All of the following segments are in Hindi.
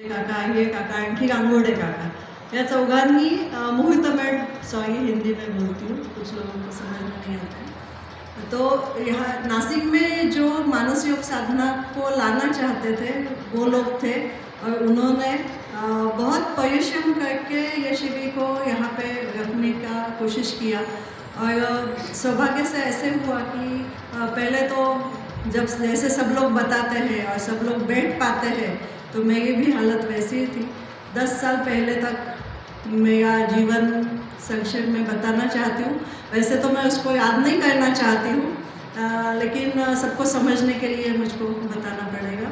काका, ये काका, आणखी गांगोडे काका, या चौघांनी मुहूर्तमेढ़, सॉरी हिंदी में बोलती हूँ, कुछ लोगों को समझ में नहीं आता है। तो यहाँ नासिक में जो मानस योग साधना को लाना चाहते थे वो लोग थे, और उन्होंने बहुत परिश्रम करके ये शिविर को यहाँ पे रखने का कोशिश किया। और सौभाग्य से ऐसे हुआ कि पहले तो जब जैसे सब लोग बताते हैं और सब लोग बैठ पाते हैं, तो मेरी भी हालत वैसी ही थी। 10 साल पहले तक मेरा जीवन संक्षेप में बताना चाहती हूँ। वैसे तो मैं उसको याद नहीं करना चाहती हूँ, लेकिन सबको समझने के लिए मुझको बताना पड़ेगा।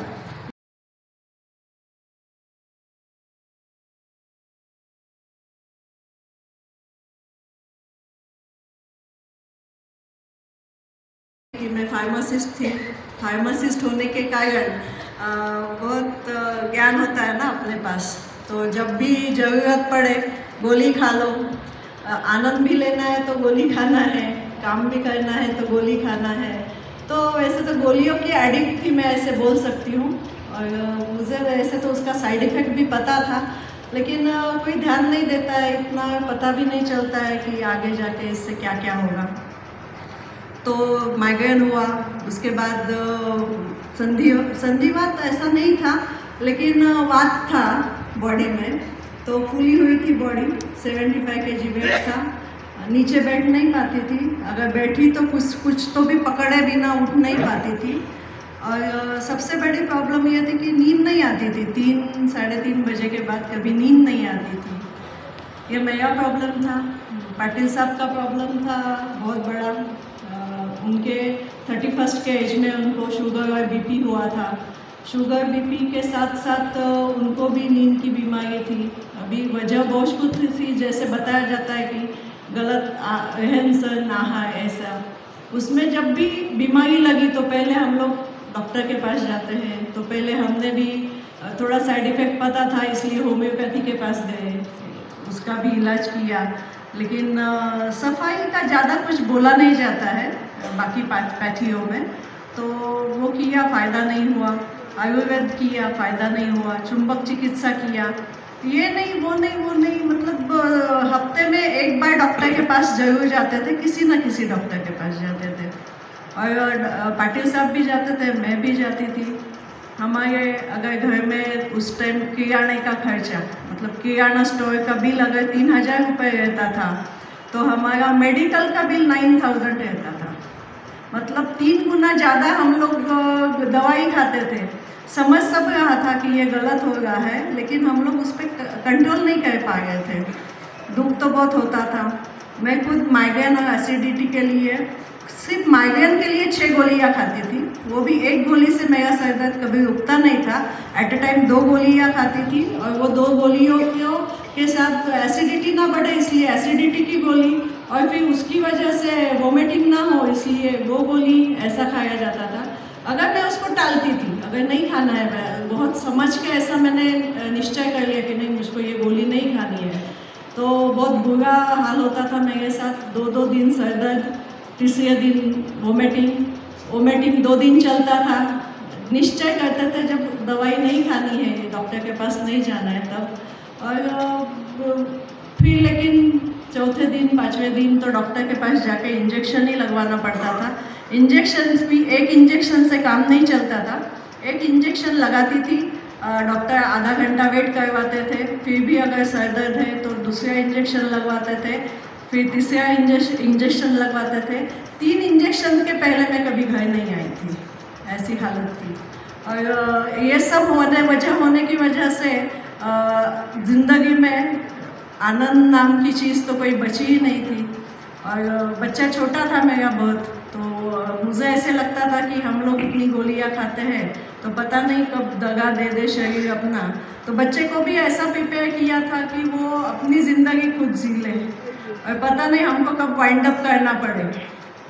कि मैं फार्मासिस्ट थी। फार्मासिस्ट होने के कारण बहुत ज्ञान होता है ना अपने पास, तो जब भी ज़रूरत पड़े गोली खा लो। आनंद भी लेना है तो गोली खाना है, काम भी करना है तो गोली खाना है। तो वैसे तो गोलियों की एडिक्ट थी मैं, ऐसे बोल सकती हूँ। और मुझे वैसे तो उसका साइड इफ़ेक्ट भी पता था, लेकिन कोई ध्यान नहीं देता है, इतना पता भी नहीं चलता है कि आगे जाके इससे क्या क्या होगा। तो माइग्रेन हुआ, उसके बाद संधिवात ऐसा नहीं था, लेकिन वात था बॉडी में। तो फूली हुई थी बॉडी, 75 kg वेट था, नीचे बैठ नहीं पाती थी, अगर बैठी तो कुछ तो भी पकड़े बिना उठ नहीं पाती थी। और सबसे बड़ी प्रॉब्लम ये थी कि नींद नहीं आती थी। 3 साढ़े 3 बजे के बाद कभी नींद नहीं आती थी। ये मेरा प्रॉब्लम था, पाटिल साहब का प्रॉब्लम था बहुत बड़ा। उनके 31st के एज में उनको शुगर और बीपी हुआ था। शुगर बीपी के साथ साथ उनको भी नींद की बीमारी थी। अभी वजह बहुत कुछ थी, जैसे बताया जाता है कि गलत रहन सहन आहार ऐसा। उसमें जब भी बीमारी लगी तो पहले हम लोग डॉक्टर के पास जाते हैं। तो पहले हमने भी थोड़ा साइड इफ़ेक्ट पता था, इसलिए होम्योपैथी के पास गए, उसका भी इलाज किया। लेकिन सफाई का ज़्यादा कुछ बोला नहीं जाता है बाकी पैथियों में, तो वो किया, फ़ायदा नहीं हुआ। आयुर्वेद किया, फ़ायदा नहीं हुआ। चुंबक चिकित्सा किया, ये नहीं वो नहीं, मतलब हफ्ते में एक बार डॉक्टर के पास जरूर जाते थे, किसी न किसी डॉक्टर के पास जाते थे। और पाटिल साहब भी जाते थे, मैं भी जाती थी। हमारे अगर घर में उस टाइम किराने का खर्चा, मतलब किराना स्टोर का बिल अगर 3000 रुपये रहता था, तो हमारा मेडिकल का बिल 9000 रहता था। मतलब 3 गुना ज़्यादा हम लोग दवाई खाते थे। समझ सब रहा था कि ये गलत हो रहा है, लेकिन हम लोग उस पर कंट्रोल नहीं कर पा रहे थे। दुख तो बहुत होता था। मैं खुद माइग्रेन और एसिडिटी के लिए, सिर्फ माइग्रेन के लिए 6 गोलियाँ खाती थी। वो भी एक गोली से मेरा सर दर्द कभी रुकता नहीं था। एट अ टाइम 2 गोलियाँ खाती थी, और वो 2 गोलियों के साथ एसिडिटी ना बढ़े इसलिए एसिडिटी की गोली, और फिर उसकी वजह से वोमिटिंग ना हो इसलिए वो गोली, ऐसा खाया जाता था। अगर मैं उसको टालती थी, अगर नहीं खाना है, बहुत समझ के ऐसा मैंने निश्चय कर लिया कि नहीं, मुझको ये गोली नहीं खानी है, तो बहुत बुरा हाल होता था मेरे साथ। 2-2 दिन सर दर्द, तीसरे दिन वोमिटिंग 2 दिन चलता था। निश्चय करते थे जब दवाई नहीं खानी है, डॉक्टर के पास नहीं जाना है तब। और फिर लेकिन चौथे दिन 5वें दिन तो डॉक्टर के पास जाके इंजेक्शन ही लगवाना पड़ता था। इंजेक्शन भी, एक इंजेक्शन से काम नहीं चलता था। एक इंजेक्शन लगाती थी, डॉक्टर आधा घंटा वेट करवाते थे, फिर भी अगर सर दर्द है तो दूसरा इंजेक्शन लगवाते थे, फिर तीसरा इंजेक्शन लगवाते थे। 3 इंजेक्शन के पहले मैं कभी घर नहीं आई थी, ऐसी हालत थी। और ये सब वजह होने की वजह से ज़िंदगी में आनंद नाम की चीज़ तो कोई बची ही नहीं थी। और बच्चा छोटा था मेरा बहुत, तो मुझे ऐसे लगता था कि हम लोग इतनी गोलियां खाते हैं तो पता नहीं कब दगा दे दे शरीर अपना। तो बच्चे को भी ऐसा प्रिपेयर किया था कि वो अपनी ज़िंदगी खुद जी ले, और पता नहीं हमको कब वाइंड अप करना पड़े।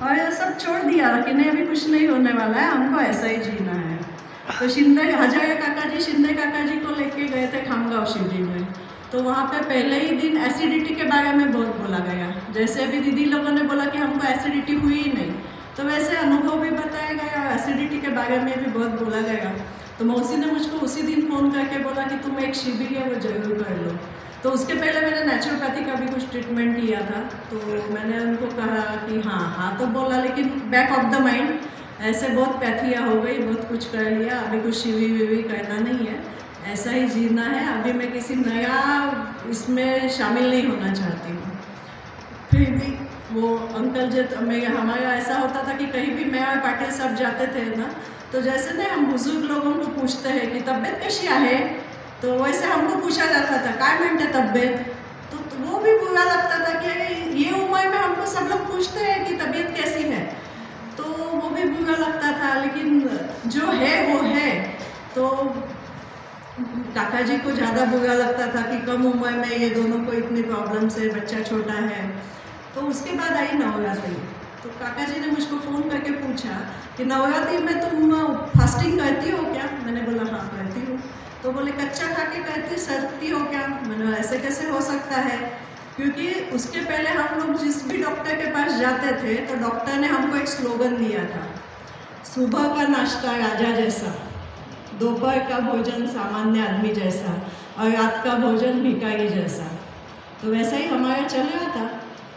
और सब छोड़ दिया कि नहीं, अभी कुछ नहीं होने वाला है, हमको ऐसा ही जीना है। तो शिंदे काका जी को लेके गए थे खामगांव शिविर में। तो वहाँ पे पहले ही दिन एसिडिटी के बारे में बहुत बोला गया। जैसे अभी दीदी लोगों ने बोला कि हमको एसिडिटी हुई ही नहीं, तो वैसे अनुभव भी बताया गया और एसिडिटी के बारे में भी बहुत बोला गया। तो मौसी ने मुझको उसी दिन फ़ोन करके बोला कि तुम एक शिविर है वो जरूर कर लो। तो उसके पहले मैंने नेचुरोपैथी का भी कुछ ट्रीटमेंट किया था, तो मैंने उनको कहा कि हाँ तो बोला, लेकिन बैक ऑफ द माइंड ऐसे बहुत पैथिया हो गई, बहुत कुछ कर लिया, अभी कुछ शिविर विविर करना नहीं है, ऐसा ही जीना है, अभी मैं किसी नया इसमें शामिल नहीं होना चाहती हूँ। फिर भी वो अंकल मैं हमारा ऐसा होता था कि कहीं भी मैं और पाटिल सब जाते थे ना, तो जैसे ना हम बुजुर्ग लोगों को पूछते हैं कि तबीयत कैसी है, तो वैसे हमको पूछा जाता था काय म्हणते तबीयत, तो वो भी बुरा लगता था कि ये उम्र में हमको सब लोग पूछते हैं कि तबीयत कैसी है, तो वो भी बुरा लगता था। लेकिन जो है वो है। तो काका जी को ज़्यादा बुरा लगता था कि कम उम्र में ये दोनों को इतनी प्रॉब्लम्स है, बच्चा छोटा है। तो उसके बाद आई नवरात्रि, तो काका जी ने मुझको फ़ोन करके पूछा कि नवरात्रि में तुम फास्टिंग करती हो क्या? मैंने बोला हाँ करती हूँ। तो बोले कच्चा खा के सकती हो क्या? मैंने ऐसे कैसे हो सकता है, क्योंकि उसके पहले हम लोग जिस भी डॉक्टर के पास जाते थे तो डॉक्टर ने हमको एक स्लोगन दिया था, सुबह का नाश्ता राजा जैसा, दोपहर का भोजन सामान्य आदमी जैसा और रात का भोजन भिखारी जैसा। तो वैसा ही हमारा चल रहा था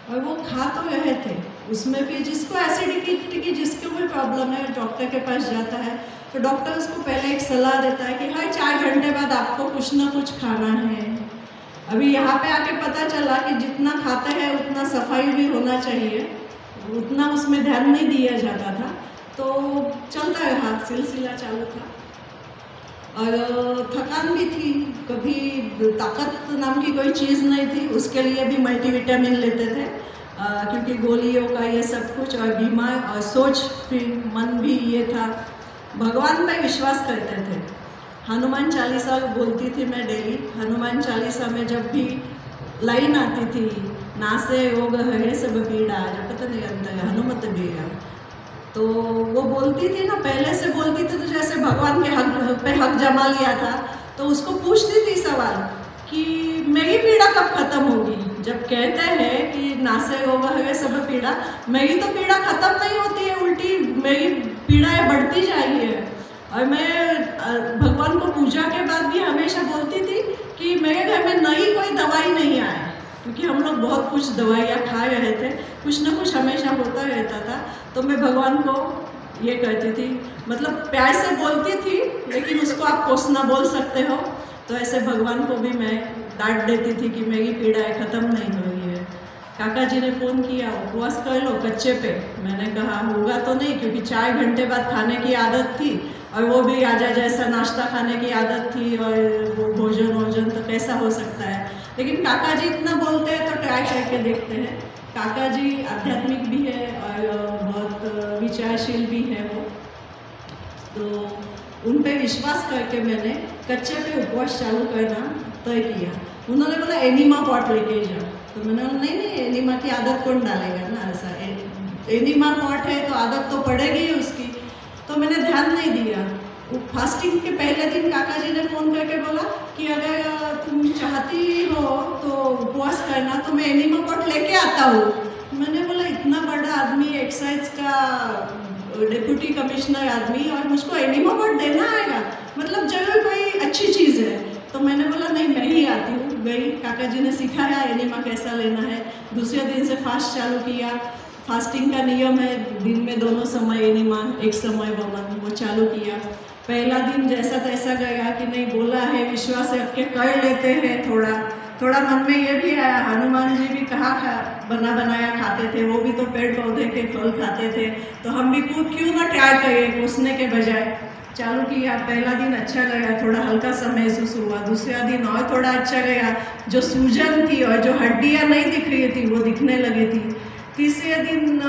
और वो खा तो रहे थे। उसमें भी जिसको एसिडिटी की जिसको भी प्रॉब्लम है डॉक्टर के पास जाता है तो डॉक्टर उसको पहले एक सलाह देता है कि हर 4 घंटे बाद आपको कुछ ना कुछ खाना है। अभी यहाँ पे आके पता चला कि जितना खाते हैं उतना सफाई भी होना चाहिए, उतना उसमें ध्यान नहीं दिया जाता था, तो चलता रहा, सिलसिला चालू था। और थकान भी थी, कभी ताकत नाम की कोई चीज़ नहीं थी, उसके लिए भी मल्टीविटामिन लेते थे, क्योंकि गोलियों का ये सब कुछ, और बीमार और सोच फिर मन भी ये था। भगवान पे विश्वास करते थे। हनुमान चालीसा बोलती थी मैं डेली। हनुमान चालीसा में जब भी लाइन आती थी, नासे योग हरे सब पीड़ा, जब पता नहीं अंतर हनुमत बीड़ा, तो वो बोलती थी ना, पहले से बोलती थी, तो जैसे भगवान के हक पे हक जमा लिया था। तो उसको पूछती थी सवाल कि मेरी पीड़ा कब खत्म होगी। जब कहते हैं कि नासे होगा है सब पीड़ा, मेरी तो पीड़ा खत्म नहीं होती है, उल्टी मेरी पीड़ाएं बढ़ती जा रही है। और मैं भगवान को पूजा के बाद भी हमेशा बोलती थी कि मेरे घर में नई कोई दवाई नहीं आए, क्योंकि हम लोग बहुत कुछ दवाइयाँ खा रहे थे, कुछ ना कुछ हमेशा होता रहता था। तो मैं भगवान को ये कहती थी, मतलब प्यार से बोलती थी, लेकिन उसको आप कोसना बोल सकते हो। तो ऐसे भगवान को भी मैं डांट देती थी कि मेरी पीड़ाएं ख़त्म नहीं हो रही है। काका जी ने फ़ोन किया, उपवास कर लो कच्चे पे। मैंने कहा होगा तो नहीं, क्योंकि 4 घंटे बाद खाने की आदत थी, और वो भी राजा जैसा नाश्ता खाने की आदत थी, और वो भोजन तो कैसा हो सकता है। लेकिन काका जी इतना बोलते हैं तो ट्राई करके देखते हैं। काका जी आध्यात्मिक भी है और बहुत विचारशील भी है वो, तो उन पे विश्वास करके मैंने कच्चे पे उपवास चालू करना तय किया। उन्होंने बोला एनीमा पॉट लेके जा, तो मैंने बोला नहीं एनीमा की आदत कौन डालेगा ना, ऐसा एनीमा पॉट है तो आदत तो पड़ेगी ही उसकी। तो मैंने ध्यान नहीं दिया। फास्टिंग के पहले दिन काका जी ने फ़ोन करके बोला कि अगर तुम चाहती हो तो उपवास करना, तो मैं एनीमा पॉट लेके आता हूँ। मैंने बोला इतना बड़ा आदमी, एक्साइज का डिप्यूटी कमिश्नर आदमी, और मुझको एनीमा पॉट देना आएगा, मतलब जरूर कोई अच्छी चीज़ है। तो मैंने बोला नहीं मैं ही आती हूँ। गई, काका जी ने सिखाया एनीमा कैसा लेना है। दूसरे दिन से फास्ट चालू किया। फास्टिंग का नियम है दिन में दोनों समय एनीमा, एक समय वमन, वो चालू किया। पहला दिन जैसा तैसा गया कि नहीं, बोला है विश्वास रख के कर लेते हैं। थोड़ा मन में ये भी आया, हनुमान जी भी कहाँ बना बनाया खाते थे, वो भी तो पेड़ पौधे के फल खाते थे, तो हम भी क्यों ना ट्राई करें कोसने के बजाय। चालू किया। पहला दिन अच्छा गया, थोड़ा हल्का सा महसूस हुआ। दूसरा दिन और थोड़ा अच्छा गया, जो सूजन थी और जो हड्डियाँ नहीं दिख रही थी वो दिखने लगी थी। तीसरे दिन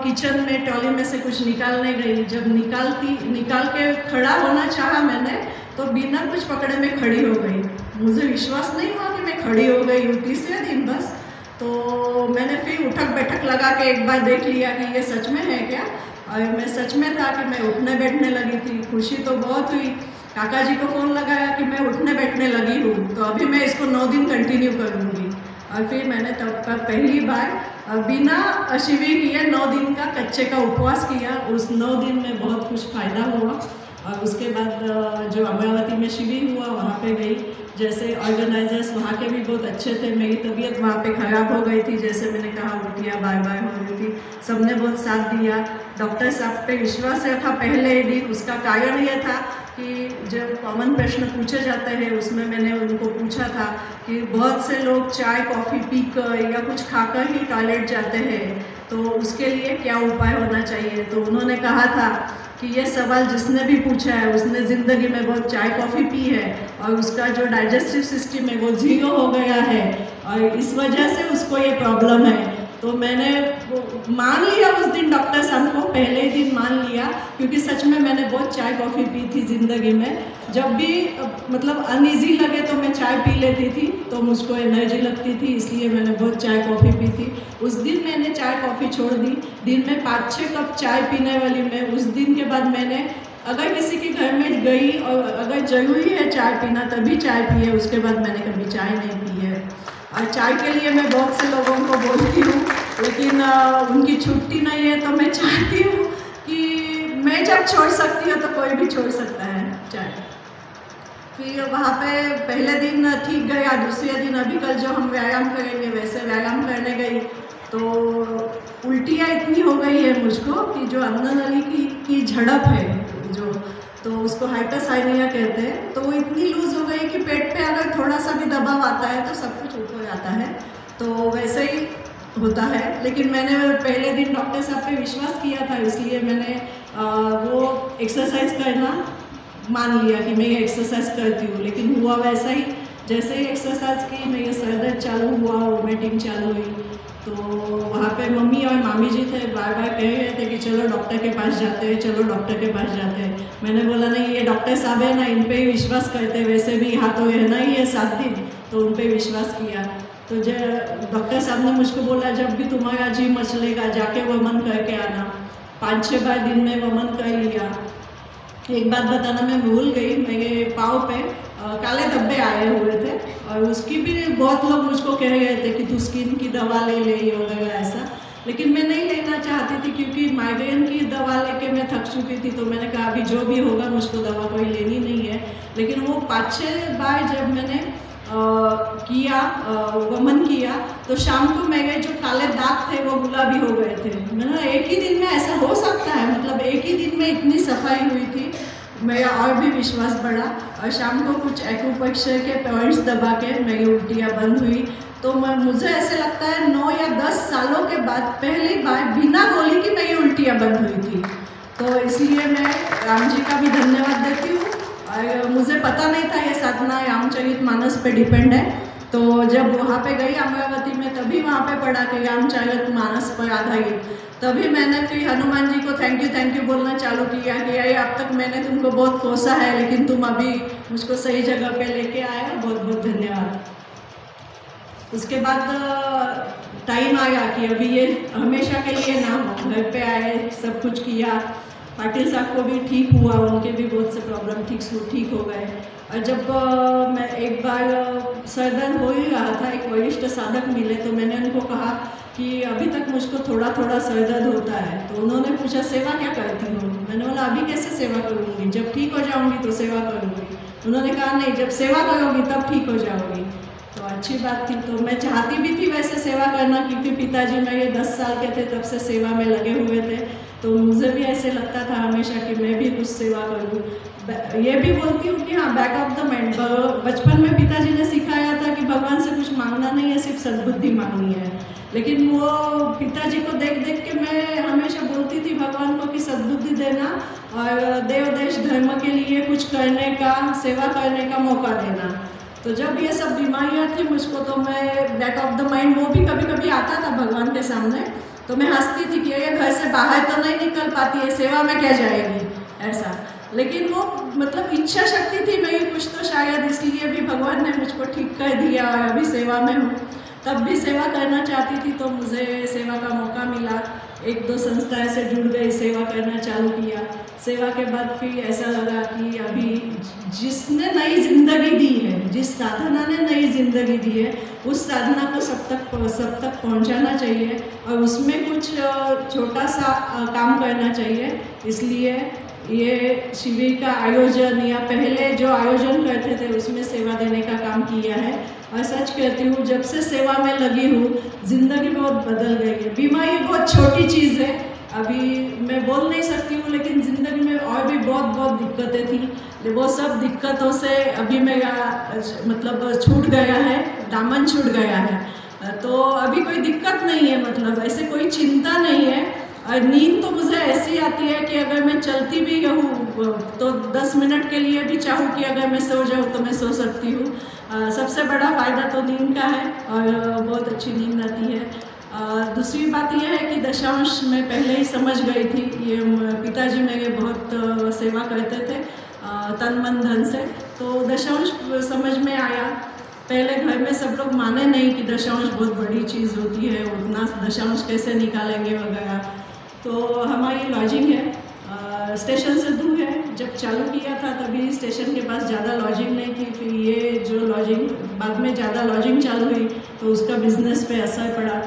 किचन में ट्रॉली में से कुछ निकालने गई। जब निकाल के खड़ा होना चाहा मैंने, तो बिना कुछ पकड़े में खड़ी हो गई। मुझे विश्वास नहीं हुआ कि मैं खड़ी हो गई हूँ तीसरे दिन बस। तो मैंने फिर उठक बैठक लगा के एक बार देख लिया कि ये सच में है क्या, और मैं सच में था कि मैं उठने बैठने लगी थी। खुशी तो बहुत हुई। काका जी को फ़ोन लगाया कि मैं उठने बैठने लगी हूँ, तो अभी मैं इसको 9 दिन कंटिन्यू करूँगी। और फिर मैंने तब का पहली बार बिना शिविर किए 9 दिन का कच्चे का उपवास किया। उस 9 दिन में बहुत कुछ फ़ायदा हुआ। और उसके बाद जो अमरावती में शिविर हुआ वहाँ पे गई। जैसे ऑर्गेनाइजर्स वहाँ के भी बहुत अच्छे थे। मेरी तबीयत वहाँ पे ख़राब हो गई थी, जैसे मैंने कहा उल्टियाँ बार बार हो रही थी, सबने बहुत साथ दिया। डॉक्टर साहब पे विश्वास रखा पहले दिन। उसका कारण ये था कि जब कॉमन प्रश्न पूछे जाते हैं उसमें मैंने उनको पूछा था कि बहुत से लोग चाय कॉफ़ी पीकर या कुछ खाकर ही टॉयलेट जाते हैं, तो उसके लिए क्या उपाय होना चाहिए। तो उन्होंने कहा था कि ये सवाल जिसने भी पूछा है उसने ज़िंदगी में बहुत चाय कॉफ़ी पी है और उसका जो डाइजेस्टिव सिस्टम है वो 0 हो गया है और इस वजह से उसको ये प्रॉब्लम है। तो मैंने मान लिया उस दिन डॉक्टर साहब को, पहले ही दिन मान लिया, क्योंकि सच में मैंने बहुत चाय कॉफ़ी पी थी ज़िंदगी में। जब भी मतलब अनईजी लगे तो मैं चाय पी लेती थी, तो मुझको एनर्जी लगती थी, इसलिए मैंने बहुत चाय कॉफ़ी पी थी। उस दिन मैंने चाय कॉफ़ी छोड़ दी। दिन में 5-6 कप चाय पीने वाली मैं उस दिन के बाद मैंने अगर किसी के घर में गई और अगर ज़रूरी है चाय पीना तभी चाय पी है, उसके बाद मैंने कभी चाय नहीं पी है। और चाय के लिए मैं बहुत से लोगों को बोलती हूँ, लेकिन उनकी छुट्टी नहीं है, तो मैं चाहती हूँ कि मैं जब छोड़ सकती हूँ तो कोई भी छोड़ सकता है चाय। फिर वहाँ पे पहले दिन ठीक गया, दूसरे दिन अभी कल जो हम व्यायाम करेंगे वैसे व्यायाम करने गई तो उल्टियाँ इतनी हो गई है मुझको कि जो अन्न नली की झड़प है जो, तो उसको हाइपरसाइनिया कहते हैं, तो वो इतनी लूज़ हो गई कि पेट पे अगर थोड़ा सा भी दबाव आता है तो सब कुछ ऊपर आता है। तो वैसे ही होता है। लेकिन मैंने पहले दिन डॉक्टर साहब पे विश्वास किया था, इसलिए मैंने वो एक्सरसाइज करना मान लिया कि मैं ये एक्सरसाइज करती हूँ। लेकिन हुआ वैसा ही, जैसे ही एक्सरसाइज की मेरा सर दर्द चालू हुआ, वोमिटिंग चालू हुई। तो वहाँ पे मम्मी और मामी जी थे, बार बार कह रहे थे कि चलो डॉक्टर के पास जाते हैं, चलो डॉक्टर के पास जाते हैं। मैंने बोला नहीं, ये डॉक्टर साहब है ना, इन पे ही विश्वास करते, वैसे भी यहाँ तो रहना ही है 7 दिन, तो उन पे विश्वास किया। तो जब डॉक्टर साहब ने मुझको बोला जब भी तुम्हारा जी मचलेगा जाके वमन करके आना। 5-6 बार दिन में वमन कर लिया। एक बात बताना मैं भूल गई, मेरे पाँव पे काले धब्बे आए हुए थे और उसकी भी बहुत लोग मुझको कह रहे थे कि तू स्किन की दवा ले ले वगैरह ऐसा, लेकिन मैं नहीं लेना चाहती थी क्योंकि माइग्रेन की दवा लेके मैं थक चुकी थी। तो मैंने कहा अभी जो भी होगा मुझको दवा कोई लेनी नहीं है। लेकिन वो 5-6 बार जब मैंने वमन किया तो शाम को मेरे जो काले दाग थे वो गुलाबी हो गए थे। मैंने एक ही दिन में ऐसा हो सकता है, मतलब एक ही दिन में इतनी सफाई हुई थी। मेरा और भी विश्वास बढ़ा और शाम को कुछ एक्यूपंक्चर के पॉइंट्स दबा के मेरी उल्टियाँ बंद हुई। तो मुझे ऐसे लगता है 9 या 10 सालों के बाद पहली बार बिना गोली की मेरी उल्टियाँ बंद हुई थी। तो इसलिए मैं राम जी का भी धन्यवाद देती हूँ। और मुझे पता नहीं था ये साधना रामचरितमानस पे डिपेंड है। तो जब वहाँ पे गई अमरावती में तभी वहाँ पे पढ़ा कि रामचरितमानस पर आधारित, तभी मैंने फिर हनुमान जी को थैंक यू बोलना चालू किया कि यार अब तक मैंने तुमको बहुत कोसा है लेकिन तुम अभी मुझको सही जगह पे लेके आए, बहुत बहुत धन्यवाद। उसके बाद टाइम आया कि अभी ये हमेशा के लिए ना हो, घर पे आए, सब कुछ किया। पाटिल साहब को भी ठीक हुआ, उनके भी बहुत से प्रॉब्लम ठीक हो गए। और जब मैं एक बार सर दर्द हो ही रहा था, एक वरिष्ठ साधक मिले तो मैंने उनको कहा कि अभी तक मुझको थोड़ा थोड़ा सर दर्द होता है। तो उन्होंने पूछा सेवा क्या करती हो? मैंने बोला अभी कैसे सेवा करूँगी, जब ठीक हो जाऊँगी तो सेवा करूँगी। उन्होंने कहा नहीं, जब सेवा करोगी तब ठीक हो जाओगी। तो अच्छी बात थी। तो मैं चाहती भी थी वैसे सेवा करना, क्योंकि पिताजी मेरे 10 साल के थे तब से सेवा में लगे हुए थे। तो मुझे भी ऐसे लगता था हमेशा कि मैं भी कुछ सेवा करूँ। ये भी बोलती हूँ कि हाँ, बैक ऑफ द माइंड, बचपन में पिताजी ने सिखाया था कि भगवान से कुछ मांगना नहीं है, सिर्फ सद्बुद्धि मांगनी है। लेकिन वो पिताजी को देख देख के मैं हमेशा बोलती थी भगवान को कि सद्बुद्धि देना और देव देश धर्म के लिए कुछ करने का, सेवा करने का मौका देना। तो जब ये सब बीमारियाँ थी मुझको, तो मैं बैक ऑफ द माइंड वो भी कभी कभी आता था भगवान के सामने, तो मैं हंसती थी कि ये घर से बाहर तो नहीं निकल पाती है, सेवा में क्या जाएगी ऐसा। लेकिन वो मतलब इच्छा शक्ति थी मेरी कुछ, तो शायद इसलिए भी भगवान ने मुझको ठीक कर दिया और अभी सेवा में हूँ। तब भी सेवा करना चाहती थी तो मुझे सेवा का मौका मिला, 1-2 संस्थाएं से जुड़ गई, सेवा करना चालू किया। सेवा के बाद फिर ऐसा लगा कि अभी जिसने नई जिंदगी दी है, जिस साधना ने नई जिंदगी दी है, उस साधना को सब तक पहुंचाना चाहिए और उसमें कुछ छोटा सा काम करना चाहिए। इसलिए ये शिविर का आयोजन या पहले जो आयोजन करते थे उसमें सेवा देने का काम किया है। और सच कहती हूँ, जब से सेवा में लगी हूँ ज़िंदगी बहुत बदल गई है। बीमारी बहुत छोटी चीज़ है, अभी मैं बोल नहीं सकती हूँ, लेकिन ज़िंदगी में और भी बहुत दिक्कतें थी। वो सब दिक्कतों से अभी मेरा मतलब छूट गया है, दामन छूट गया है। तो अभी कोई दिक्कत नहीं है, मतलब ऐसे कोई चिंता नहीं है। और नींद तो मुझे ऐसी आती है कि अगर मैं चलती भी रहूँ तो 10 मिनट के लिए भी चाहूँ कि अगर मैं सो जाऊँ तो मैं सो सकती हूँ। सबसे बड़ा फ़ायदा तो नींद का है और बहुत अच्छी नींद आती है। दूसरी बात यह है कि दशांश मैं पहले ही समझ गई थी। ये पिताजी मेरे बहुत सेवा करते थे तन मन धन से, तो दशांश समझ में आया। पहले घर में सब लोग माने नहीं कि दशांश बहुत बड़ी चीज़ होती है, उतना दशांश कैसे निकालेंगे वगैरह। तो हमारी लॉजिंग है स्टेशन से दूर है। जब चालू किया था तभी स्टेशन के पास ज़्यादा लॉजिंग नहीं थी। फिर ये जो लॉजिंग बाद में ज़्यादा लॉजिंग चालू हुई तो उसका बिजनेस पे असर पड़ा।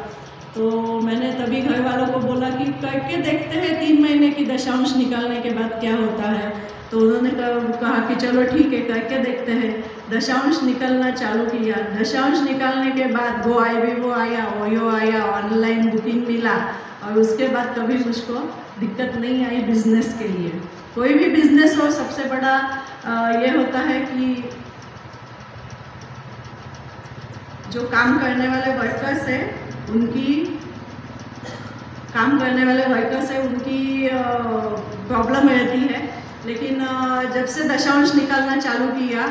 तो मैंने तभी घर वालों को बोला कि करके देखते हैं 3 महीने की दशांश निकालने के बाद क्या होता है। तो उन्होंने कहा कि चलो ठीक है करके देखते हैं। दशांश निकलना चालू किया। दशांश निकालने के बाद वो आया, ओयो आया, ऑनलाइन बुकिंग मिला और उसके बाद कभी मुझको दिक्कत नहीं आई बिजनेस के लिए। कोई भी बिजनेस हो, सबसे बड़ा ये होता है कि जो काम करने वाले वर्कर्स है उनकी प्रॉब्लम रहती है। लेकिन जब से दशांश निकालना चालू किया,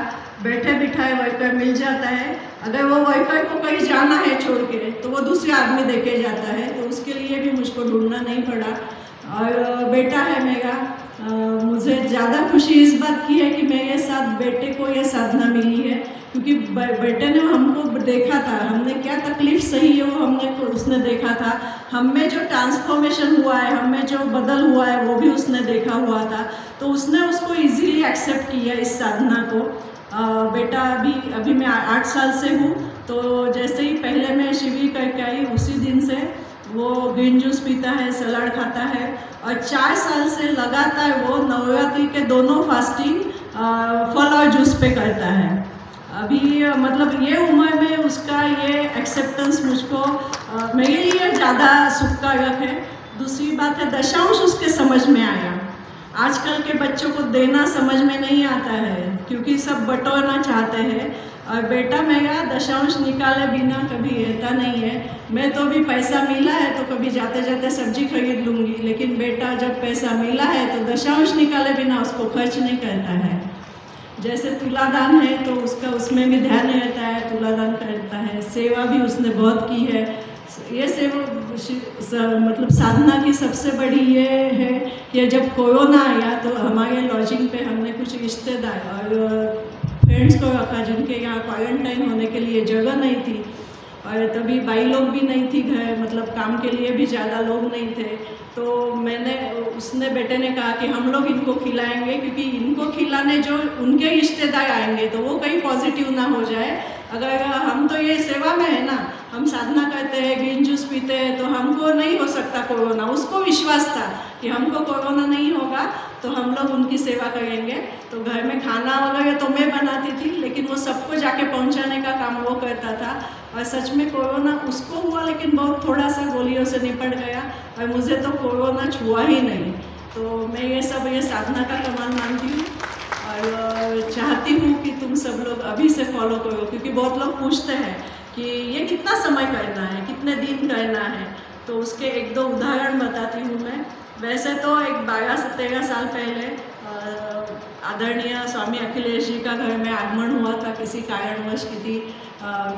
बैठे बिठाए वर्कर मिल जाता है। अगर वो वर्कर को कहीं जाना है छोड़ के तो वो दूसरे आदमी देके जाता है, तो उसके लिए भी मुझको ढूंढना नहीं पड़ा। और बेटा है मेरा, मुझे ज़्यादा खुशी इस बात की है कि मेरे साथ बेटे को ये साधना मिली है, क्योंकि बेटे ने हमको देखा था, हमने क्या तकलीफ सही है वो उसने देखा था। हम में जो ट्रांसफॉर्मेशन हुआ है, हम में जो बदल हुआ है, वो भी उसने देखा हुआ था। तो उसने उसको इजीली एक्सेप्ट किया इस साधना को। बेटा अभी मैं 8 साल से हूँ, तो जैसे ही पहले मैं शिविर करके आई उसी दिन से वो ग्रीन जूस पीता है, सलाद खाता है। और 4 साल से लगातार वो नवरात्रि के दोनों फास्टिंग फल और जूस पे करता है। अभी मतलब ये उम्र में उसका ये एक्सेप्टेंस मुझको मेरे लिए ज़्यादा सुखकारक है। दूसरी बात है, दशांश उसके समझ में आया। आजकल के बच्चों को देना समझ में नहीं आता है, क्योंकि सब बटोरना चाहते हैं। और बेटा मेरा दशांश निकाले बिना कभी रहता नहीं है। मैं तो भी पैसा मिला है तो कभी जाते जाते सब्जी खरीद लूँगी, लेकिन बेटा जब पैसा मिला है तो दशांश निकाले बिना उसको खर्च नहीं करता है। जैसे तुलादान है तो उसमें भी ध्यान रहता है, तुलादान करता है। सेवा भी उसने बहुत की है। ये सेवा मतलब साधना की सबसे बड़ी ये है कि जब कोरोना आया तो हमारे लॉजिंग पे हमने कुछ रिश्तेदार और फ्रेंड्स को रखा जिनके यहाँ क्वारंटाइन होने के लिए जगह नहीं थी, और तभी भाई लोग भी नहीं थी घर, मतलब काम के लिए भी ज़्यादा लोग नहीं थे। तो उसने बेटे ने कहा कि हम लोग इनको खिलाएंगे, क्योंकि इनको खिलाने जो उनके रिश्तेदार आएंगे तो वो कहीं पॉजिटिव ना हो जाए। अगर हम तो ये सेवा में है ना, हम साधना करते हैं, ग्रीन जूस पीते हैं, तो हमको नहीं हो सकता कोरोना। उसको विश्वास था कि हमको कोरोना नहीं होगा, तो हम लोग उनकी सेवा करेंगे। तो घर में खाना वगैरह तो मैं बनाती थी, लेकिन वो सबको जाके पहुंचाने का काम वो करता था। और सच में कोरोना उसको हुआ, लेकिन बहुत थोड़ा सा गोलियों से निपट गया, और मुझे तो कोरोना छुआ ही नहीं। तो मैं ये साधना का कमाल मानती हूँ और चाहती हूँ कि तुम सब लोग अभी से फॉलो करो, क्योंकि बहुत लोग पूछते हैं कि ये कितना समय करना है, कितने दिन करना है। तो उसके 1-2 उदाहरण बताती हूँ मैं। वैसे तो एक 12 से 13 साल पहले आदरणीय स्वामी अखिलेश जी का घर में आगमन हुआ था, किसी कारणवश किसी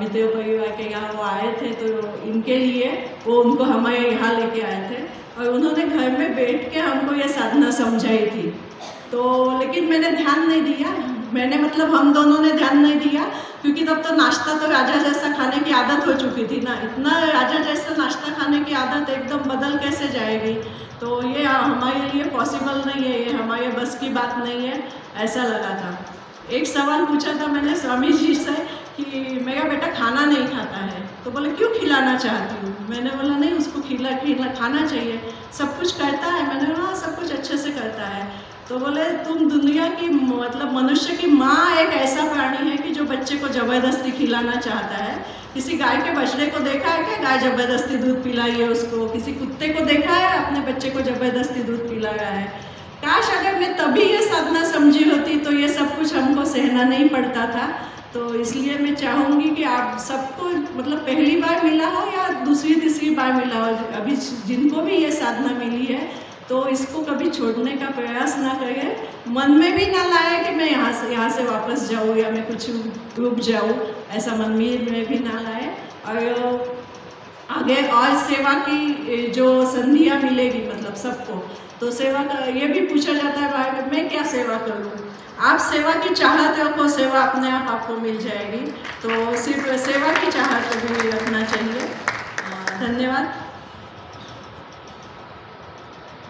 मित्र परिवार के यहाँ वो आए थे। तो इनके लिए वो उनको हमारे यहाँ लेके आए थे और उन्होंने घर में बैठ के हमको ये साधना समझाई थी। तो लेकिन मैंने ध्यान नहीं दिया, हम दोनों ने ध्यान नहीं दिया, क्योंकि तब तो नाश्ता तो राजा जैसा खाने की आदत हो चुकी थी ना। इतना राजा जैसा नाश्ता खाने की आदत एकदम बदल कैसे जाएगी। तो ये हमारे लिए पॉसिबल नहीं है, ये हमारे बस की बात नहीं है, ऐसा लगा था। एक सवाल पूछा था मैंने स्वामी जी से कि मेरा बेटा खाना नहीं खाता है, तो बोले क्यों खिलाना चाहती हूँ। मैंने बोला नहीं, उसको खाना चाहिए, सब कुछ करता है। मैंने बोला हाँ, सब कुछ अच्छे से करता है। तो बोले तुम दुनिया की मतलब मनुष्य की माँ एक ऐसा प्राणी है कि जो बच्चे को ज़बरदस्ती खिलाना चाहता है। किसी गाय के बछड़े को देखा है क्या गाय ज़बरदस्ती दूध पिलाई है उसको? किसी कुत्ते को देखा है अपने बच्चे को ज़बरदस्ती दूध पिलाया है? काश अगर मैं तभी ये साधना समझी होती तो ये सब कुछ हमको सहना नहीं पड़ता था। तो इसलिए मैं चाहूँगी कि आप सबको मतलब पहली बार मिला हो या दूसरी तीसरी बार मिला हो, अभी जिनको भी ये साधना मिली है तो इसको कभी छोड़ने का प्रयास ना करें। मन में भी ना लाए कि मैं यहाँ से वापस जाऊँ या मैं कुछ रुक जाऊँ, ऐसा मन में भी ना लाए। और आगे और सेवा की जो संधियाँ मिलेगी मतलब सबको, तो सेवा का ये भी पूछा जाता है भाई मैं क्या सेवा करूँ। आप सेवा की चाहत रखो, सेवा अपने आप आपको मिल जाएगी। तो सिर्फ सेवा की चाहत भी रखना चाहिए। धन्यवाद।